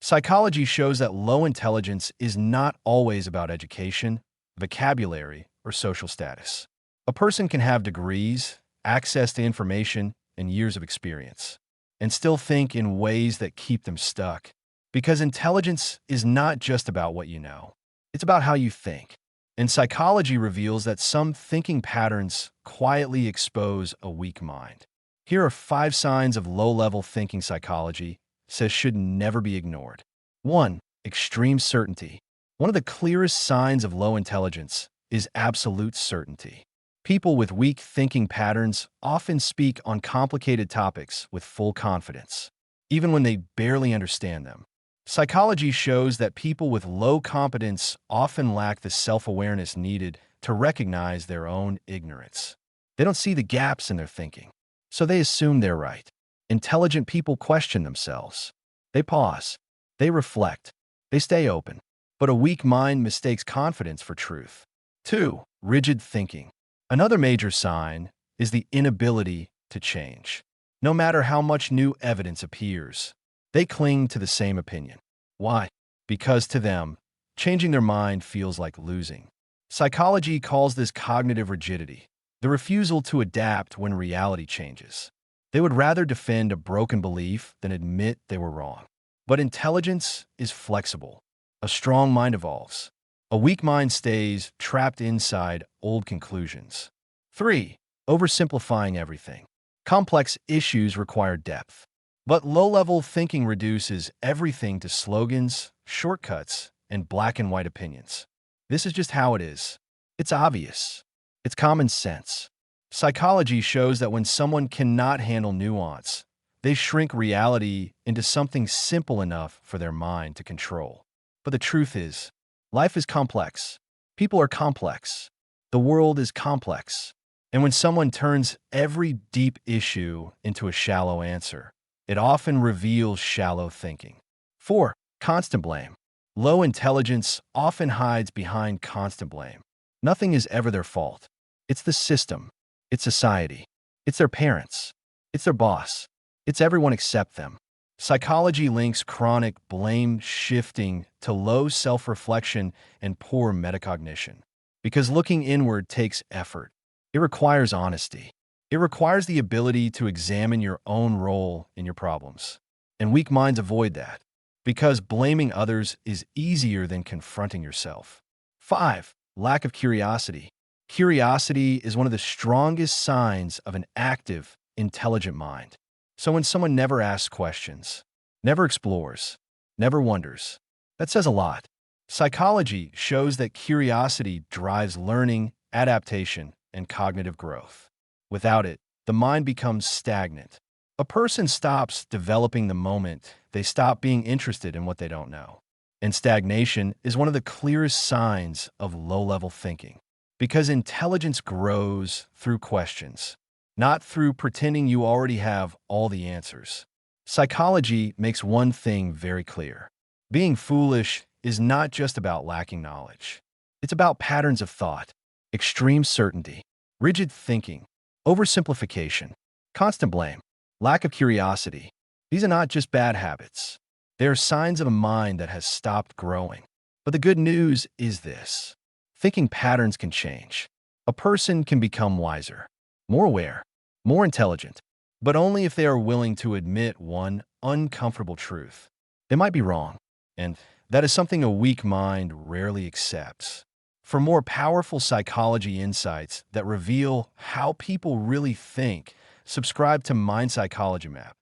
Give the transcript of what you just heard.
Psychology shows that low intelligence is not always about education, vocabulary, or social status. A person can have degrees, access to information, and years of experience, and still think in ways that keep them stuck. Because intelligence is not just about what you know, it's about how you think. And psychology reveals that some thinking patterns quietly expose a weak mind. Here are 5 signs of low-level thinking psychology says should never be ignored. 1. Extreme certainty. One of the clearest signs of low intelligence is absolute certainty. People with weak thinking patterns often speak on complicated topics with full confidence, even when they barely understand them. Psychology shows that people with low competence often lack the self-awareness needed to recognize their own ignorance. They don't see the gaps in their thinking, so they assume they're right. Intelligent people question themselves. They pause. They reflect. They stay open. But a weak mind mistakes confidence for truth. 2. Rigid thinking. Another major sign is the inability to change. No matter how much new evidence appears, they cling to the same opinion. Why? Because to them, changing their mind feels like losing. Psychology calls this cognitive rigidity, the refusal to adapt when reality changes. They would rather defend a broken belief than admit they were wrong. But intelligence is flexible. A strong mind evolves. A weak mind stays trapped inside old conclusions. 3. Oversimplifying everything. Complex issues require depth. But low-level thinking reduces everything to slogans, shortcuts, and black-and-white opinions. This is just how it is. It's obvious. It's common sense. Psychology shows that when someone cannot handle nuance, they shrink reality into something simple enough for their mind to control. But the truth is, life is complex. People are complex. The world is complex. And when someone turns every deep issue into a shallow answer, it often reveals shallow thinking. 4. Constant blame. Low intelligence often hides behind constant blame. Nothing is ever their fault. It's the system. It's society. It's their parents. It's their boss. It's everyone except them. Psychology links chronic blame shifting to low self-reflection and poor metacognition. Because looking inward takes effort. It requires honesty. It requires the ability to examine your own role in your problems. And weak minds avoid that, because blaming others is easier than confronting yourself. 5. Lack of curiosity. Curiosity is one of the strongest signs of an active, intelligent mind. So when someone never asks questions, never explores, never wonders, that says a lot. Psychology shows that curiosity drives learning, adaptation, and cognitive growth. Without it, the mind becomes stagnant. A person stops developing the moment they stop being interested in what they don't know. And stagnation is one of the clearest signs of low-level thinking. Because intelligence grows through questions, not through pretending you already have all the answers. Psychology makes one thing very clear. Being foolish is not just about lacking knowledge. It's about patterns of thought, extreme certainty, rigid thinking, oversimplification, constant blame, lack of curiosity. These are not just bad habits. They are signs of a mind that has stopped growing. But the good news is this. Thinking patterns can change. A person can become wiser, more aware, more intelligent, but only if they are willing to admit one uncomfortable truth. They might be wrong, and that is something a weak mind rarely accepts. For more powerful psychology insights that reveal how people really think, subscribe to MindPsychologyMap.